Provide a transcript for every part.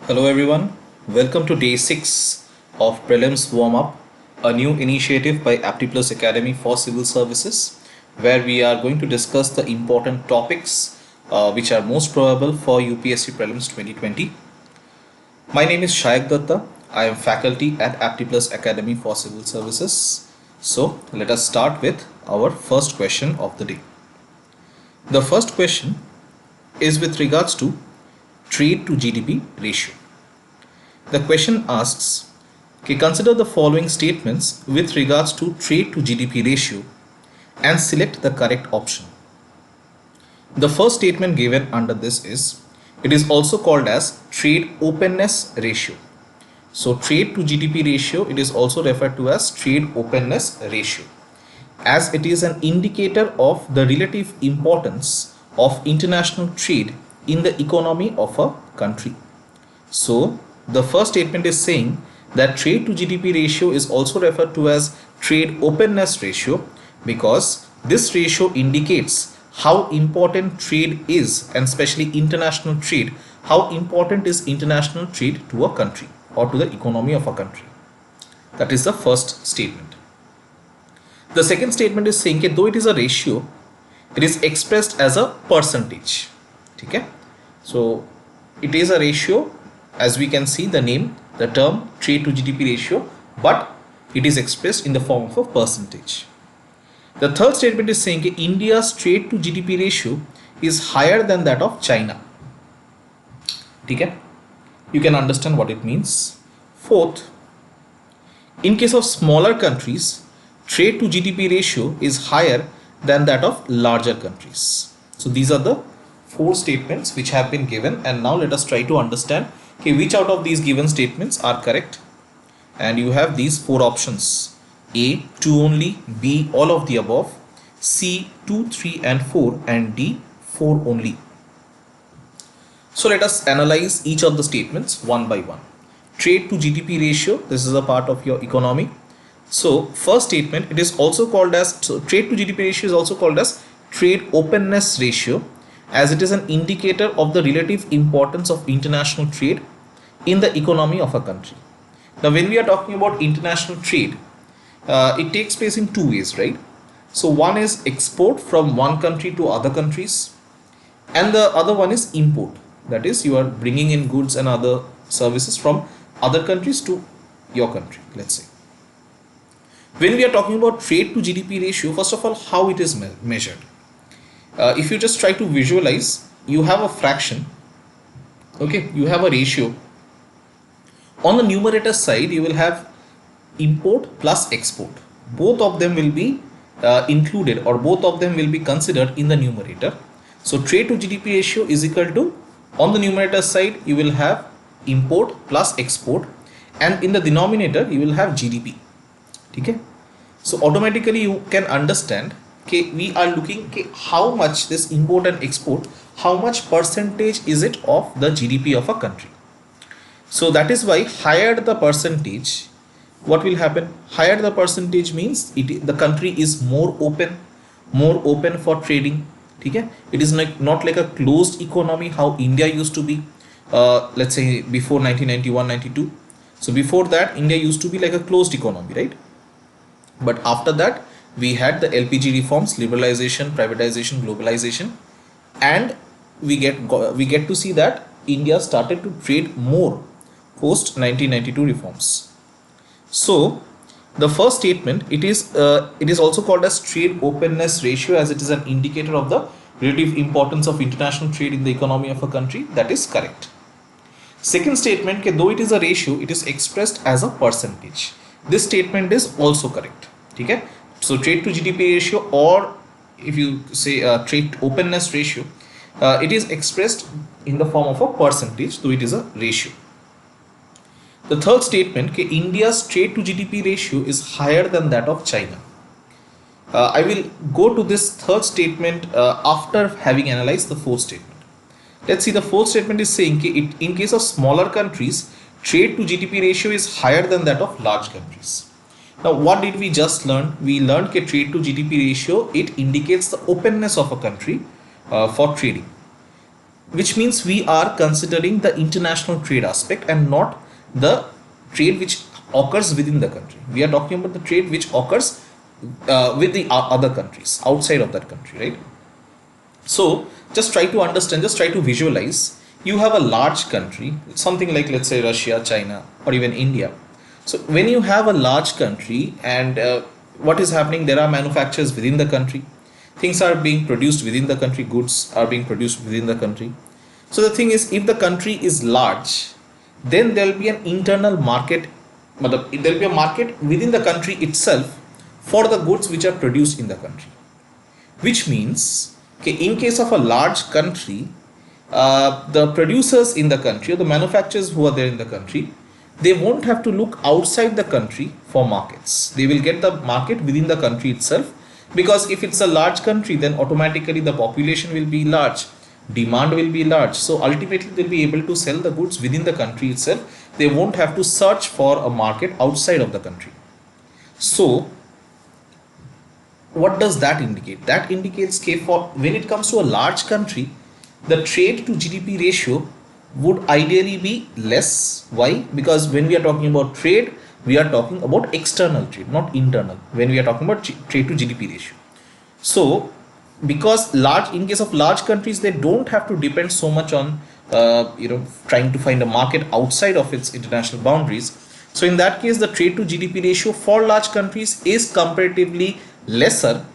Hello everyone, welcome to day 6 of Prelims Warm Up, a new initiative by AptiPlus Academy for Civil Services, where we are going to discuss the important topics which are most probable for UPSC Prelims 2020. My name is Shayak Datta. I am faculty at AptiPlus Academy for Civil Services. So let us start with our first question of the day. The first question is with regards to trade to GDP ratio. The question asks, consider the following statements with regards to trade to GDP ratio and select the correct option. The first statement given under this is, it is also called as trade openness ratio. So trade to GDP ratio, it is also referred to as trade openness ratio, as it is an indicator of the relative importance of international trade in the economy of a country. So the first statement is saying that trade to GDP ratio is also referred to as trade openness ratio because this ratio indicates how important trade is, and especially international trade, how important is international trade to a country or to the economy of a country. That is the first statement. The second statement is saying that though it is a ratio, it is expressed as a percentage. Okay? So it is a ratio, as we can see the name, the term trade to GDP ratio, but it is expressed in the form of a percentage. The third statement is saying that India's trade to GDP ratio is higher than that of China. Okay? You can understand what it means. Fourth, in case of smaller countries, trade to GDP ratio is higher than that of larger countries. So these are the four statements which have been given, and now let us try to understand which out of these given statements are correct. And you have these four options: A, 2 only; B, all of the above; C, 2, 3 and 4; and D, 4 only. So let us analyze each of the statements one by one. Trade to GDP ratio, this is a part of your economy. So first statement, it is also called as, so trade to GDP ratio is also called as trade openness ratio, as it is an indicator of the relative importance of international trade in the economy of a country. Now when we are talking about international trade, it takes place in two ways, right? So one is export from one country to other countries, and the other one is import, that is you are bringing in goods and other services from other countries to your country, let's say. When we are talking about trade to GDP ratio, first of all, how it is measured. If you just try to visualize, you have a fraction, okay, you have a ratio. On the numerator side, you will have import plus export. Both of them will be included, or both of them will be considered in the numerator. So trade to GDP ratio is equal to, on the numerator side you will have import plus export, and in the denominator you will have GDP. Okay? So automatically you can understand, okay, we are looking, okay, how much this import and export, how much percentage is it of the GDP of a country. So that is why higher the percentage, what will happen? Higher the percentage means the country is more open for trading. Okay? It is not like a closed economy how India used to be, let's say before 1991-92. So before that, India used to be like a closed economy, right? But after that, we had the LPG reforms, liberalization, privatization, globalization, and we get to see that India started to trade more post 1992 reforms. So the first statement, it is also called as trade openness ratio, as it is an indicator of the relative importance of international trade in the economy of a country. That is correct. Second statement, though it is a ratio, it is expressed as a percentage. This statement is also correct. Okay? So trade to GDP ratio, or if you say trade openness ratio, it is expressed in the form of a percentage, though it is a ratio. The third statement, India's trade to GDP ratio is higher than that of China. I will go to this third statement after having analyzed the fourth statement. Let's see, the fourth statement is saying in case of smaller countries, trade to GDP ratio is higher than that of large countries. Now what did we just learn? We learned that trade to GDP ratio, it indicates the openness of a country for trading. which means we are considering the international trade aspect and not the trade which occurs within the country. We are talking about the trade which occurs with the other countries outside of that country, right? So just try to understand, just try to visualize. You have a large country, something like, let's say, Russia, China, or even India. So when you have a large country and what is happening, there are manufacturers within the country. Things are being produced within the country, goods are being produced within the country. So the thing is, if the country is large, then there will be an internal market, there will be a market within the country itself for the goods which are produced in the country. Which means, okay, in case of a large country, the producers in the country or the manufacturers who are there in the country, they won't have to look outside the country for markets. They will get the market within the country itself, because if it's a large country, then automatically the population will be large, demand will be large. So ultimately they'll be able to sell the goods within the country itself. They won't have to search for a market outside of the country. So what does that indicate? That indicates for when it comes to a large country, the trade to GDP ratio would ideally be less. Why? Because when we are talking about trade, we are talking about external trade, not internal, when we are talking about trade to GDP ratio. So because in case of large countries, they don't have to depend so much on trying to find a market outside of its international boundaries. So in that case, the trade to GDP ratio for large countries is comparatively lesser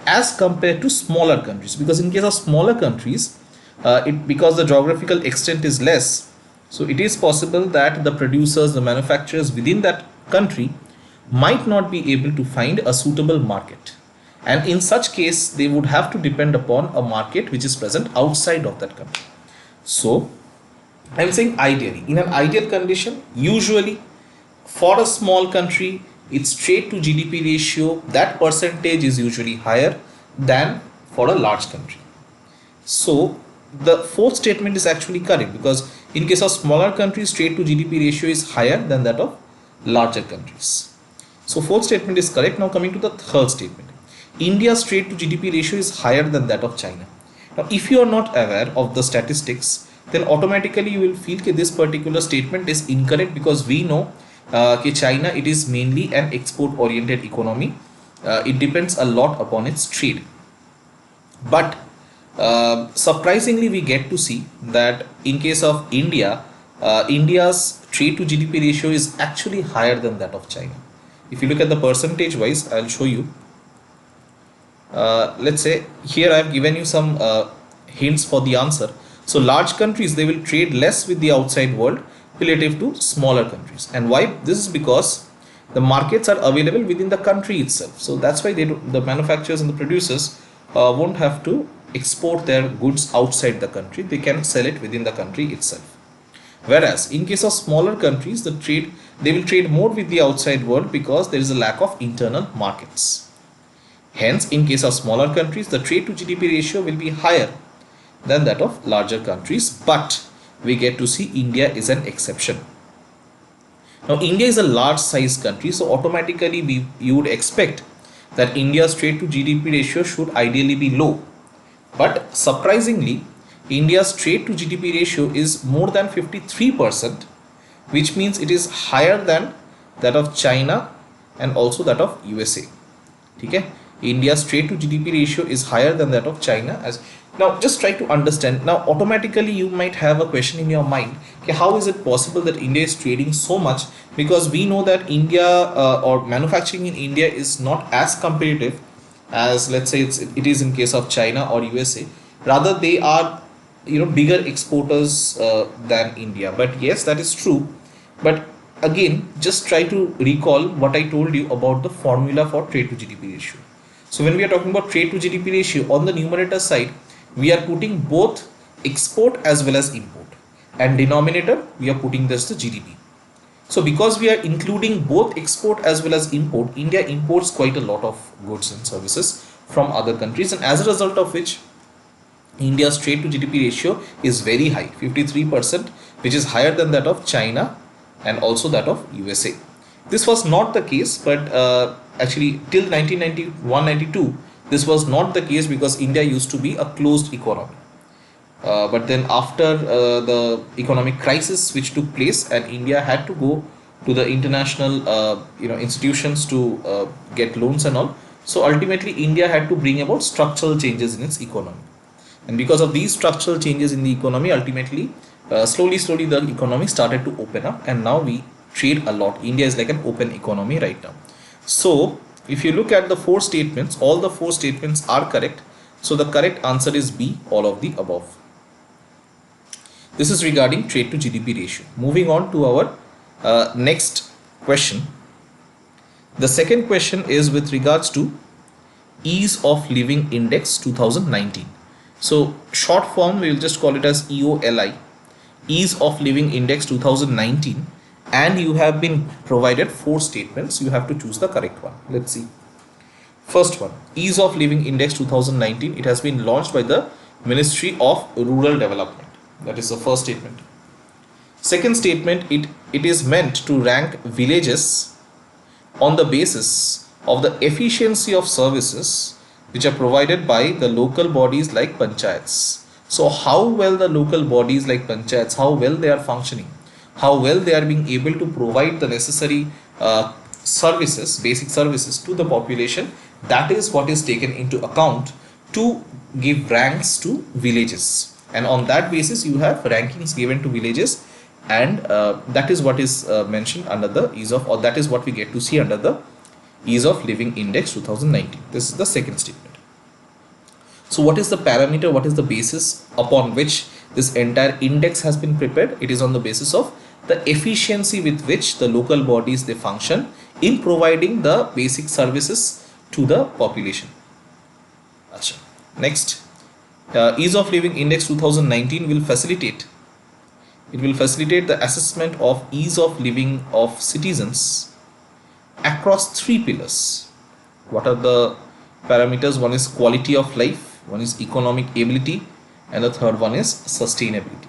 as compared to smaller countries, because in case of smaller countries, because the geographical extent is less, so it is possible that the producers, the manufacturers within that country might not be able to find a suitable market, and in such case they would have to depend upon a market which is present outside of that country. So I'm saying ideally, in an ideal condition, usually for a small country, its trade to GDP ratio, that percentage is usually higher than for a large country. So the fourth statement is actually correct, because in case of smaller countries, trade to GDP ratio is higher than that of larger countries. So fourth statement is correct. Now coming to the third statement, India's trade to GDP ratio is higher than that of China. Now if you are not aware of the statistics, then automatically you will feel that this particular statement is incorrect, because we know China, it is mainly an export oriented economy. It depends a lot upon its trade. But surprisingly, we get to see that in case of India, India's trade to GDP ratio is actually higher than that of China. If you look at the percentage wise, I'll show you. Let's say here I have given you some hints for the answer. So large countries, they will trade less with the outside world relative to smaller countries. And why? This is because the markets are available within the country itself. So that's why the manufacturers and the producers won't have to export their goods outside the country. They can sell it within the country itself. Whereas in case of smaller countries, they will trade more with the outside world, because there is a lack of internal markets. Hence, in case of smaller countries, the trade to GDP ratio will be higher than that of larger countries. But we get to see India is an exception. Now India is a large size country, so automatically you would expect that India's trade to GDP ratio should ideally be low. But surprisingly, India's trade to GDP ratio is more than 53%, which means it is higher than that of China and also that of USA. Okay? India's trade to GDP ratio is higher than that of China. Now just try to understand. Now automatically you might have a question in your mind, okay, how is it possible that India is trading so much? Because we know that India or manufacturing in India is not as competitive as, let's say, it is in case of China or USA. Rather, they are bigger exporters than India. But yes, that is true. But again, just try to recall what I told you about the formula for trade to GDP ratio. So when we are talking about trade to GDP ratio, on the numerator side, we are putting both export as well as import, and denominator we are putting this the GDP. So because we are including both export as well as import, India imports quite a lot of goods and services from other countries, and as a result of which India's trade to GDP ratio is very high, 53%, which is higher than that of China and also that of USA. This was not the case, but actually till 1991-92, this was not the case, because India used to be a closed economy. But then after the economic crisis which took place, and India had to go to the international institutions to get loans and all. So ultimately India had to bring about structural changes in its economy, and because of these structural changes in the economy, ultimately slowly the economy started to open up, and now we trade a lot. India is like an open economy right now. So if you look at the four statements, all the four statements are correct. So the correct answer is B, all of the above. This is regarding trade to GDP ratio. Moving on to our next question. The second question is with regards to ease of living index 2019. So short form we will just call it as EOLI, ease of living index 2019, and you have been provided four statements. You have to choose the correct one. Let's see. First one, ease of living index 2019. It has been launched by the Ministry of Rural Development. That is the first statement. Second statement, it is meant to rank villages on the basis of the efficiency of services which are provided by the local bodies like panchayats. So how well the local bodies like panchayats, how well they are functioning, how well they are being able to provide the necessary services, basic services to the population, that is what is taken into account to give ranks to villages. And on that basis you have rankings given to villages, and that is what is mentioned under the ease of, or that is what we get to see under the ease of living index 2019. This is the second statement. So what is the parameter, what is the basis upon which this entire index has been prepared? It is on the basis of the efficiency with which the local bodies they function in providing the basic services to the population. Achha. Next, ease of living index 2019 will facilitate the assessment of ease of living of citizens across three pillars. What are the parameters? One is quality of life, one is economic ability, and the third one is sustainability.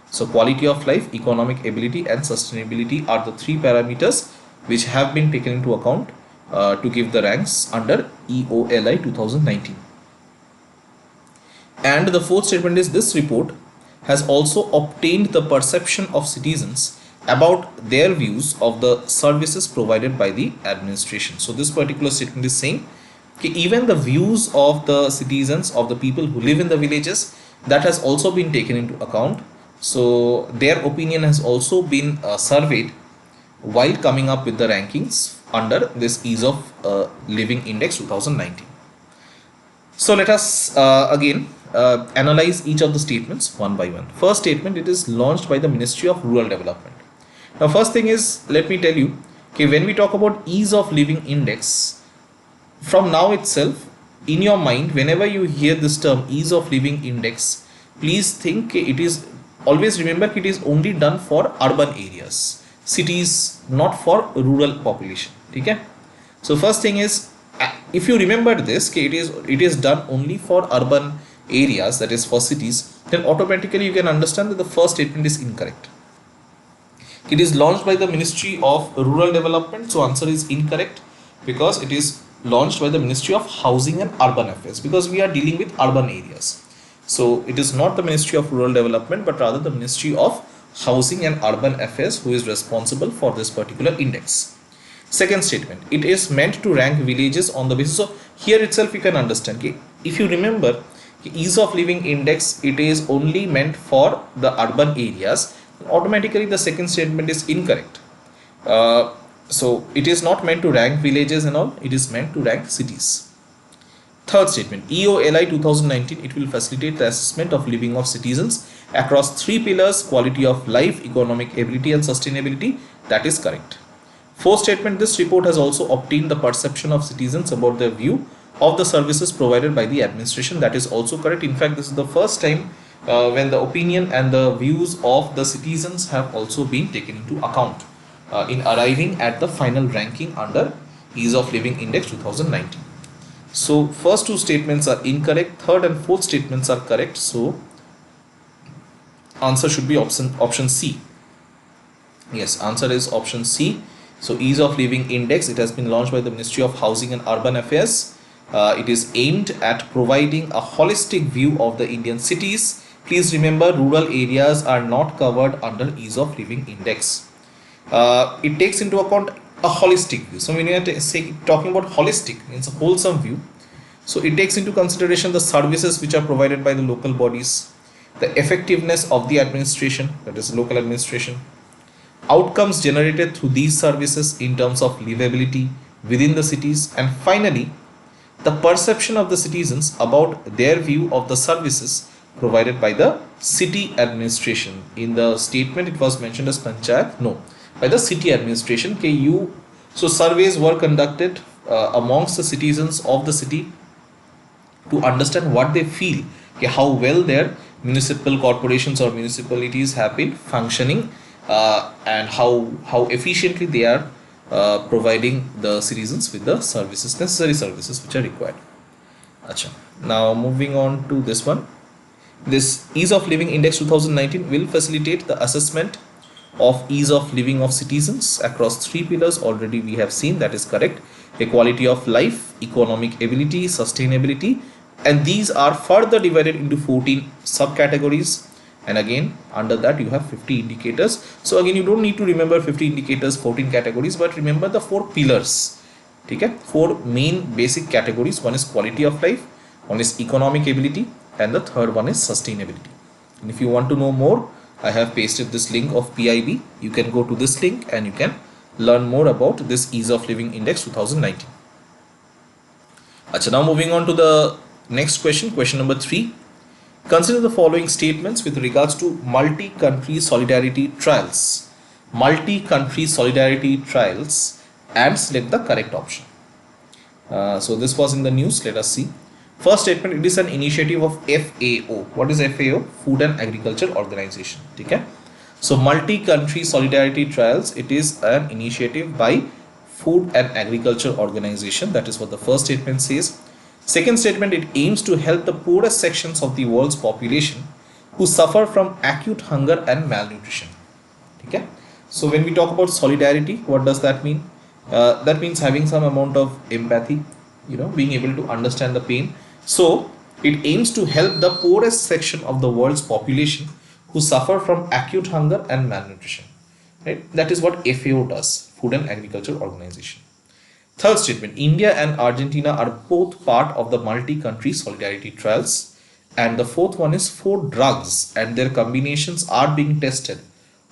So quality of life, economic ability, and sustainability are the three parameters which have been taken into account to give the ranks under EOLI 2019. And the fourth statement is, this report has also obtained the perception of citizens about their views of the services provided by the administration. So this particular statement is saying that even the views of the citizens, of the people who live in the villages, that has also been taken into account. So their opinion has also been surveyed while coming up with the rankings under this ease of living index 2019. So let us again analyze each of the statements one by one. First statement, it is launched by the Ministry of Rural Development. Now first thing is, let me tell you, okay, when we talk about ease of living index, from now itself in your mind, whenever you hear this term ease of living index, please think it is, always remember it is only done for urban areas, cities, not for rural population. Okay? So first thing is, if you remember this, okay, it is done only for urban areas, that is for cities, then automatically you can understand that the first statement is incorrect. It is launched by the Ministry of Rural Development, so answer is incorrect, because it is launched by the Ministry of Housing and Urban Affairs, because we are dealing with urban areas. So it is not the Ministry of Rural Development, but rather the Ministry of Housing and Urban Affairs who is responsible for this particular index. Second statement, it is meant to rank villages on the basis of, here itself you can understand, okay, if you remember, ease of living index, it is only meant for the urban areas, automatically the second statement is incorrect. So it is not meant to rank villages and all, it is meant to rank cities. Third statement, EOLI 2019, it will facilitate the assessment of living of citizens across three pillars: quality of life, economic ability, and sustainability. That is correct. Fourth statement, this report has also obtained the perception of citizens about their view of the services provided by the administration. That is also correct. In fact, this is the first time when the opinion and the views of the citizens have also been taken into account in arriving at the final ranking under ease of living index 2019. So first two statements are incorrect, third and fourth statements are correct. So answer should be option C. Yes, answer is option C. So ease of living index, it has been launched by the Ministry of Housing and Urban Affairs. It is aimed at providing a holistic view of the Indian cities Please remember, rural areas are not covered under ease of living index. It takes into account a holistic view. So when you are talking about holistic, means a wholesome view. So it takes into consideration the services which are provided by the local bodies, the effectiveness of the administration, that is local administration, outcomes generated through these services in terms of livability within the cities, and finally the perception of the citizens about their view of the services provided by the city administration. In the statement it was mentioned as panchayat, no, by the city administration. So surveys were conducted amongst the citizens of the city to understand what they feel, how well their municipal corporations or municipalities have been functioning, and how efficiently they are providing the citizens with the services, necessary services which are required. Acha. Now moving on to this one. This Ease of Living Index 2019 will facilitate the assessment of ease of living of citizens across three pillars. Already we have seen, that is correct: equality of life, economic ability, sustainability, and these are further divided into 14 subcategories, and again under that you have 50 indicators. So again you don't need to remember 50 indicators, 14 categories, but remember the four pillars. Okay, four main basic categories. One is quality of life, one is economic ability, and the third one is sustainability. And if you want to know more, I have pasted this link of PIB. You can go to this link and you can learn more about this Ease of Living Index 2019. Achha, now moving on to the next question, question number 3. Consider the following statements with regards to multi-country solidarity trials. Multi-country solidarity trials, and select the correct option. So this was in the news. Let us see. First statement, it is an initiative of FAO. What is FAO? Food and Agriculture Organization. Okay. So multi-country solidarity trials, it is an initiative by Food and Agriculture Organization. That is what the first statement says. Second statement, it aims to help the poorest sections of the world's population who suffer from acute hunger and malnutrition. Okay. So when we talk about solidarity, what does that mean? That means having some amount of empathy, being able to understand the pain. So it aims to help the poorest section of the world's population who suffer from acute hunger and malnutrition. Right? That is what FAO does, Food and Agriculture Organization. Third statement, India and Argentina are both part of the multi-country solidarity trials. And the fourth one is 4 drugs and their combinations are being tested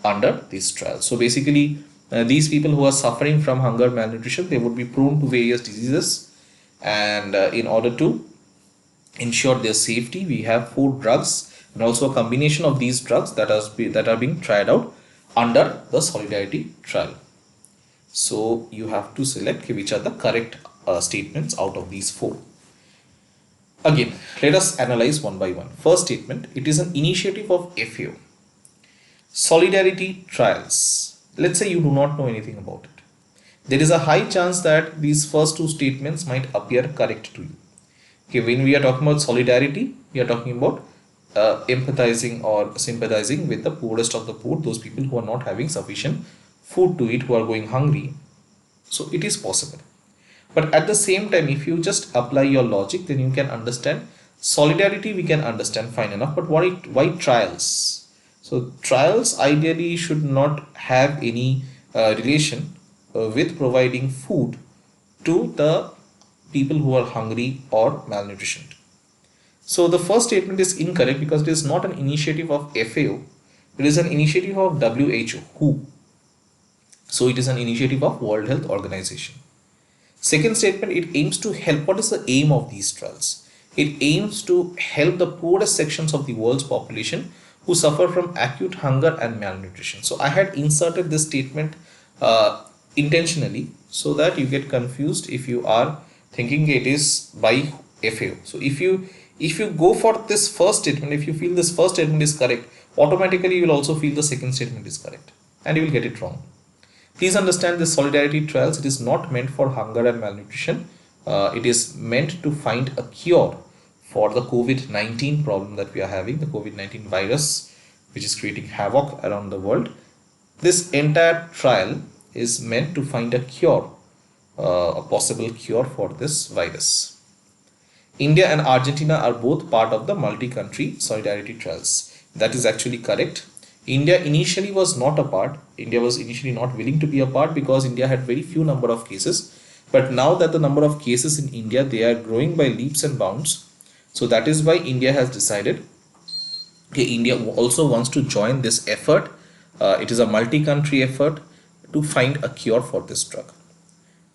under these trials. So basically, these people who are suffering from hunger, malnutrition, they would be prone to various diseases, and in order to ensure their safety, we have 4 drugs and also a combination of these drugs that are being tried out under the solidarity trial. So you have to select which are the correct statements out of these 4. Again, let us analyze one by one. First statement, it is an initiative of FAO. Solidarity trials. Let's say you do not know anything about it. There is a high chance that these first 2 statements might appear correct to you. Okay, when we are talking about solidarity, we are talking about empathizing or sympathizing with the poorest of the poor, those people who are not having sufficient food to eat, who are going hungry. So it is possible. But at the same time, if you just apply your logic, then you can understand solidarity, we can understand fine enough. But why trials? So trials ideally should not have any relation with providing food to the people who are hungry or malnutritioned. So the first statement is incorrect because it is not an initiative of FAO. It is an initiative of WHO. So it is an initiative of World Health Organization. Second statement, it aims to help. What is the aim of these trials? It aims to help the poorest sections of the world's population who suffer from acute hunger and malnutrition. So I had inserted this statement intentionally so that you get confused if you are thinking it is by FAO. So if you go for this first statement, if you feel this first statement is correct, automatically you will also feel the second statement is correct and you will get it wrong. Please understand this solidarity trials, it is not meant for hunger and malnutrition. It is meant to find a cure for the COVID-19 problem that we are having, the COVID-19 virus, which is creating havoc around the world. This entire trial is meant to find a cure, a possible cure for this virus. India and Argentina are both part of the multi-country solidarity trials. That is actually correct. India initially was not a part. India was initially not willing to be a part because India had very few number of cases. But now that the number of cases in India, they are growing by leaps and bounds. So that is why India has decided, okay, India also wants to join this effort. It is a multi-country effort to find a cure for this drug.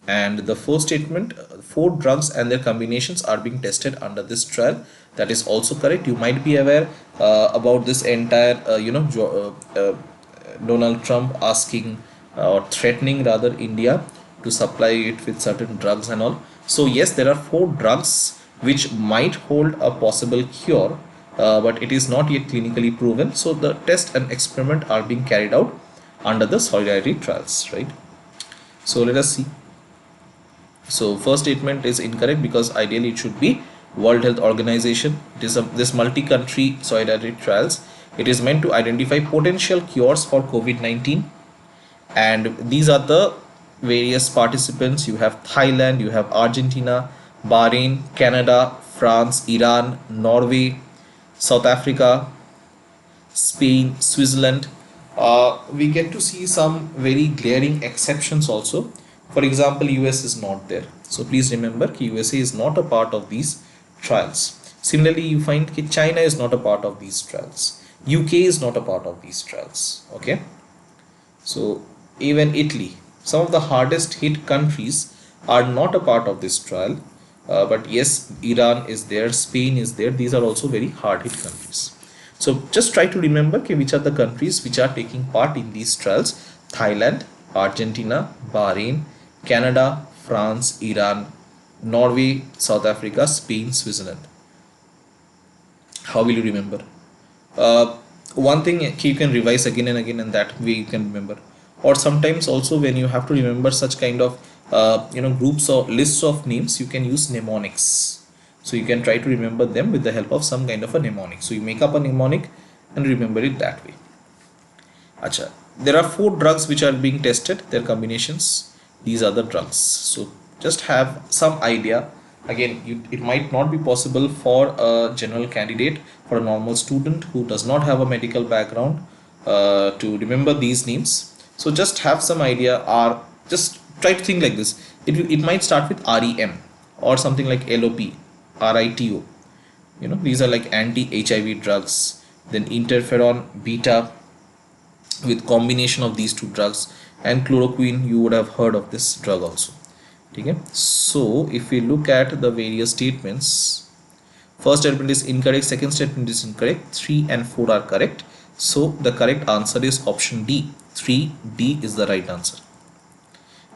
And the fourth statement, four drugs and their combinations are being tested under this trial. That is also correct. You might be aware about this entire Donald Trump asking or threatening rather India to supply it with certain drugs and all. So yes, there are four drugs which might hold a possible cure, but it is not yet clinically proven. So the test and experiment are being carried out under the solidarity trials, right? So let us see. So first statement is incorrect because ideally it should be World Health Organization. It is this multi-country solidarity trials. It is meant to identify potential cures for COVID-19, and these are the various participants. You have Thailand, you have Argentina, Bahrain, Canada, France, Iran, Norway, South Africa, Spain, Switzerland. We get to see some very glaring exceptions also. For example, US is not there. So please remember that USA is not a part of these trials. Similarly, you find that China is not a part of these trials. UK is not a part of these trials. Okay. So even Italy, some of the hardest hit countries are not a part of this trial. But yes, Iran is there, Spain is there. These are also very hard hit countries. So just try to remember which are the countries which are taking part in these trials. Thailand, Argentina, Bahrain, Canada, France, Iran, Norway, South Africa, Spain, Switzerland. How will you remember? One thing you can revise again and again, and that way you can remember. Or sometimes also when you have to remember such kind of groups or lists of names, you can use mnemonics. So you can try to remember them with the help of some kind of a mnemonic. So you make up a mnemonic and remember it that way. Acha. There are four drugs which are being tested, their combinations. These are the drugs. So just have some idea. Again, it might not be possible for a general candidate, for a normal student who does not have a medical background, to remember these names. So just have some idea, or just try to think like this. It might start with REM or something like LOP, RITO. These are like anti-HIV drugs. Then interferon beta with combination of these two drugs, and chloroquine, you would have heard of this drug also. Okay. So if we look at the various statements, first statement is incorrect, second statement is incorrect, 3 and 4 are correct. So the correct answer is option D. 3D is the right answer.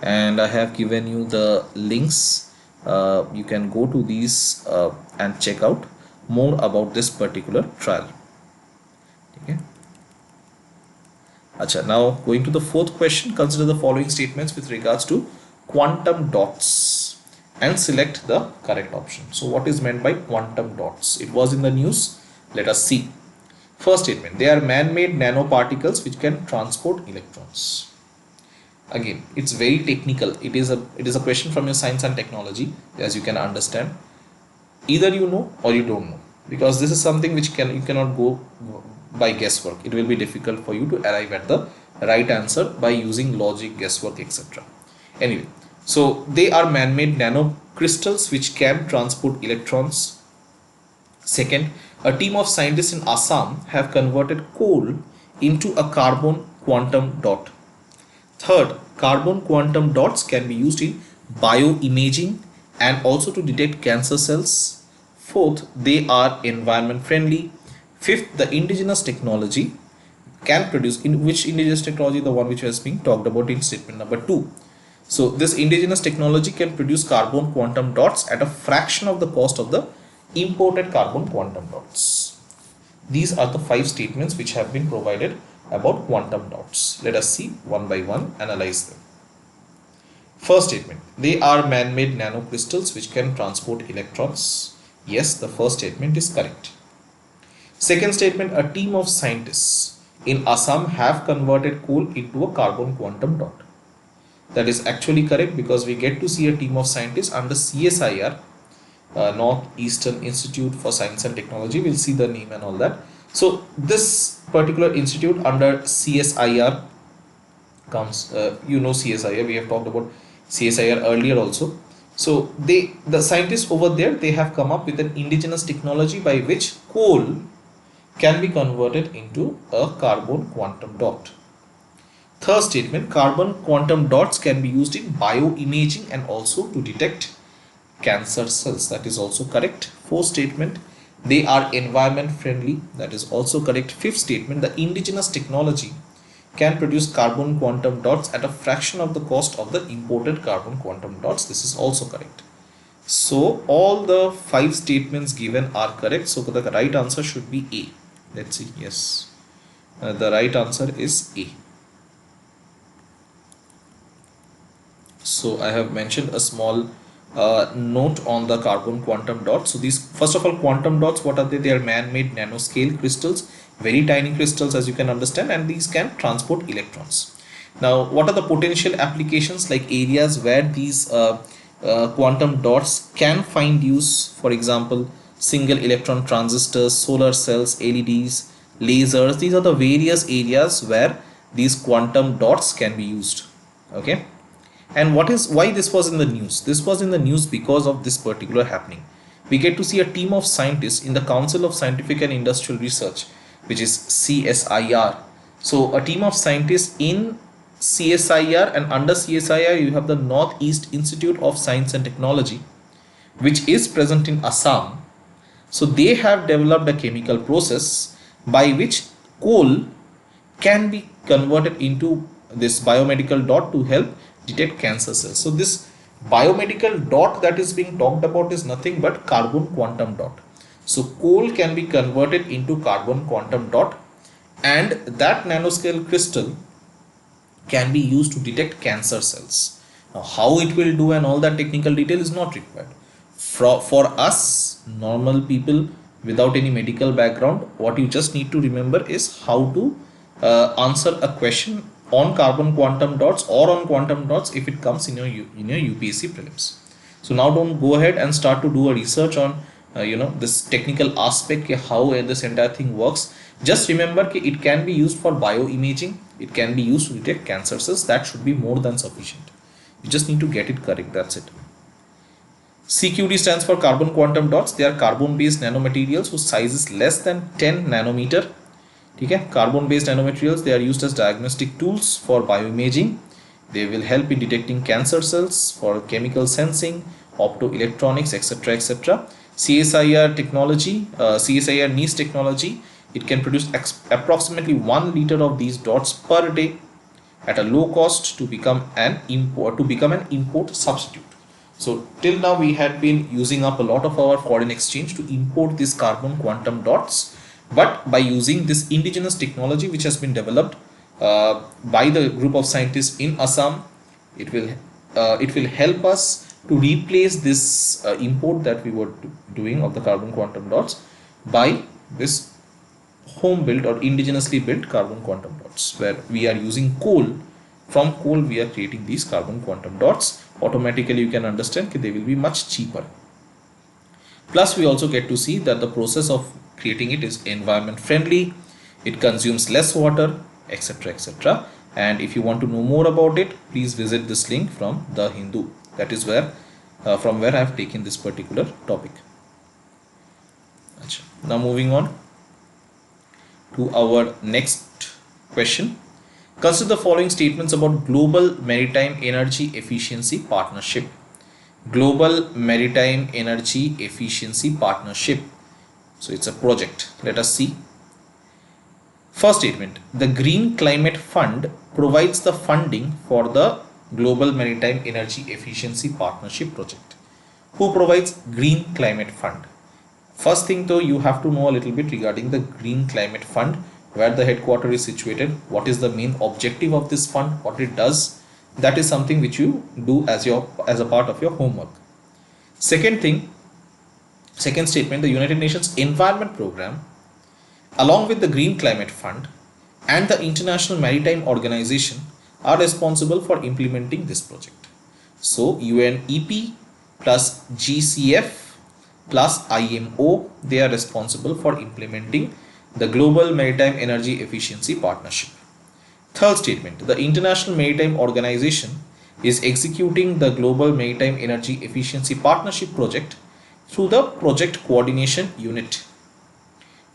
And I have given you the links. You can go to these and check out more about this particular trial. Okay. Achha, now going to the fourth question, consider the following statements with regards to quantum dots and select the correct option. So what is meant by quantum dots? It was in the news. Let us see. First statement, they are man-made nanoparticles which can transport electrons. Again, it's very technical. It is a question from your science and technology, as you can understand. Either you know or you don't know, because this is something which you cannot go by guesswork. It will be difficult for you to arrive at the right answer by using logic, guesswork, etc. Anyway, so they are man-made nanocrystals which can transport electrons. Second, a team of scientists in Assam have converted coal into a carbon quantum dot. Third, carbon quantum dots can be used in bioimaging and also to detect cancer cells. Fourth, they are environment friendly. Fifth, the indigenous technology can produce, in which indigenous technology, the one which has been talked about in statement number 2. So this indigenous technology can produce carbon quantum dots at a fraction of the cost of the imported carbon quantum dots. These are the 5 statements which have been provided about quantum dots. Let us see one by one, analyze them. First statement, they are man-made nanocrystals which can transport electrons. Yes, the first statement is correct. Second statement, a team of scientists in Assam have converted coal into a carbon quantum dot. That is actually correct, because we get to see a team of scientists under CSIR Northeastern Institute for Science and Technology. We'll see the name and all that. So this particular institute under CSIR comes, CSIR, we have talked about CSIR earlier also. So the scientists over there, they have come up with an indigenous technology by which coal can be converted into a carbon quantum dot. Third statement, carbon quantum dots can be used in bioimaging and also to detect cancer cells. That is also correct. Fourth statement, they are environment friendly. That is also correct. Fifth statement, the indigenous technology can produce carbon quantum dots at a fraction of the cost of the imported carbon quantum dots. This is also correct. So all the 5 statements given are correct. So the right answer should be A. Let's see. Yes, the right answer is A. So I have mentioned a small note on the carbon quantum dots. So these, first of all, quantum dots, what are they? They are man-made nanoscale crystals, very tiny crystals, as you can understand, and these can transport electrons. Now, what are the potential applications, like areas where these quantum dots can find use? For example, single electron transistors, solar cells, LEDs, lasers. These are the various areas where these quantum dots can be used. Okay. And why this was in the news? This was in the news because of this particular happening. We get to see a team of scientists in the Council of Scientific and Industrial Research, which is CSIR. So a team of scientists in CSIR, and under CSIR you have the Northeast Institute of Science and Technology, which is present in Assam. So they have developed a chemical process by which coal can be converted into this biomedical dot to help detect cancer cells. So this biomedical dot that is being talked about is nothing but carbon quantum dot. So coal can be converted into carbon quantum dot, and that nanoscale crystal can be used to detect cancer cells. Now how it will do and all that technical detail is not required. For us normal people without any medical background, what you just need to remember is how to answer a question on carbon quantum dots or on quantum dots if it comes in your UPSC prelims. So now don't go ahead and start to do a research on this technical aspect, how this entire thing works. Just remember it can be used for bioimaging, it can be used to detect cancer cells. That should be more than sufficient. You just need to get it correct, that's it. CQD stands for carbon quantum dots. They are carbon based nanomaterials whose size is less than 10 nanometer. Okay? Carbon based nanomaterials, they are used as diagnostic tools for bioimaging. They will help in detecting cancer cells, for chemical sensing, optoelectronics, etc. etc. CSIR technology, CSIR NIES technology, it can produce approximately 1 liter of these dots per day at a low cost to become an import substitute. So till now we had been using up a lot of our foreign exchange to import these carbon quantum dots, but by using this indigenous technology which has been developed by the group of scientists in Assam, it will help us to replace this import that we were doing of the carbon quantum dots by this home built or indigenously built carbon quantum dots, where we are using coal. From coal we are creating these carbon quantum dots. Automatically you can understand that they will be much cheaper. Plus we also get to see that the process of creating it is environment friendly, it consumes less water, etc. etc. And if you want to know more about it, please visit this link from The Hindu. That is where from where I have taken this particular topic. Now moving on to our next question. Consider the following statements about Global Maritime Energy Efficiency Partnership. Global Maritime Energy Efficiency Partnership. So it's a project. Let us see. First statement, the Green Climate Fund provides the funding for the Global Maritime Energy Efficiency Partnership project. Who provides Green Climate Fund? First thing though, you have to know a little bit regarding the Green Climate Fund, where the headquarters is situated, what is the main objective of this fund, what it does. That is something which you do as a part of your homework. Second statement, the United Nations Environment Programme along with the Green Climate Fund and the International Maritime Organization are responsible for implementing this project. So UNEP plus GCF plus IMO, they are responsible for implementing the Global Maritime Energy Efficiency Partnership. Third statement, the International Maritime Organization is executing the Global Maritime Energy Efficiency Partnership project through the Project Coordination Unit.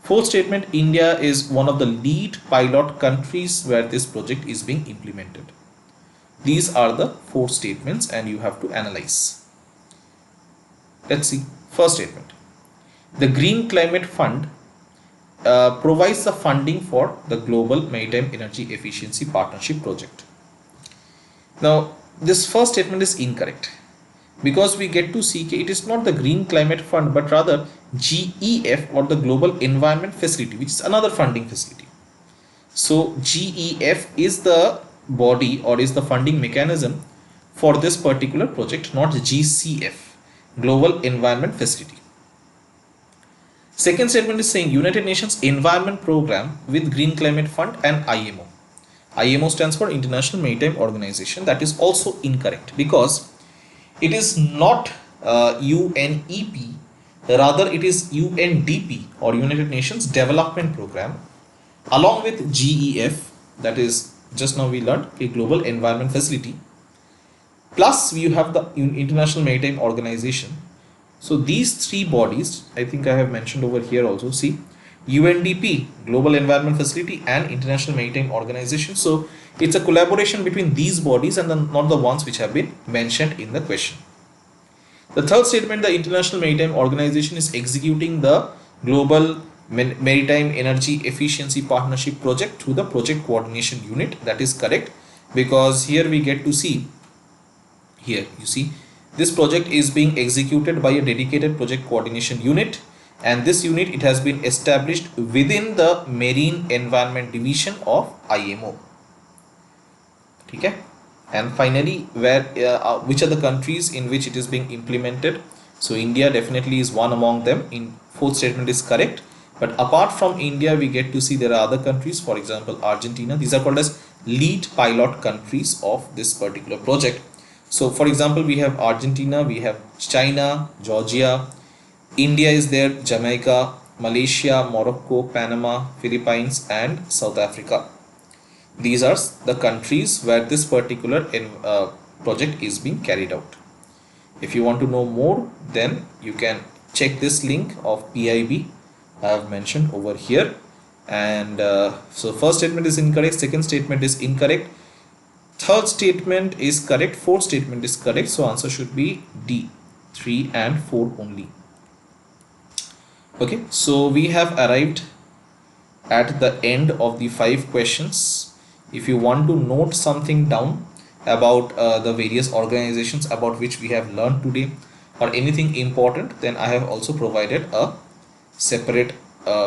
Fourth statement, India is one of the lead pilot countries where this project is being implemented. These are the four statements and you have to analyze. Let's see. First statement, the Green Climate Fund provides the funding for the Global Maritime Energy Efficiency Partnership project. Now, this first statement is incorrect because we get to see it is not the Green Climate Fund but rather GEF, or the Global Environment Facility, which is another funding facility. So GEF is the body or is the funding mechanism for this particular project, not GCF, Global Environment Facility. Second statement is saying United Nations Environment Program with Green Climate Fund and IMO. IMO stands for International Maritime Organization. That is also incorrect because it is not UNEP, rather it is UNDP, or United Nations Development Program, along with GEF, that is just now we learned a Global Environment Facility, plus you have the International Maritime Organization. So these three bodies, I think I have mentioned over here also, see, UNDP, Global Environment Facility, and International Maritime Organization. So it's a collaboration between these bodies and not the ones which have been mentioned in the question. The third statement, the International Maritime Organization is executing the Global Maritime Energy Efficiency Partnership project through the Project Coordination Unit. That is correct because here we get to see, here you see, this project is being executed by a dedicated project coordination unit, and this unit, it has been established within the Marine Environment Division of IMO. Okay. And finally, which are the countries in which it is being implemented? So India definitely is one among them. In fourth statement is correct, but apart from India, we get to see there are other countries, for example Argentina. These are called as lead pilot countries of this particular project. So for example, we have Argentina, we have China, Georgia, India is there, Jamaica, Malaysia, Morocco, Panama, Philippines, and South Africa. These are the countries where this particular project is being carried out. If you want to know more, then you can check this link of PIB I have mentioned over here. And so first statement is incorrect, second statement is incorrect, third statement is correct, fourth statement is correct. So answer should be D, 3 and 4 only. Okay, so we have arrived at the end of the 5 questions. If you want to note something down about the various organizations about which we have learned today or anything important, then I have also provided a separate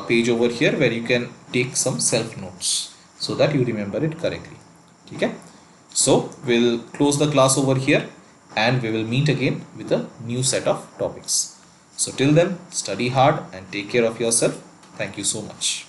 page over here where you can take some self notes so that you remember it correctly. Okay, so we'll close the class over here and we will meet again with a new set of topics. So till then, study hard and take care of yourself. Thank you so much.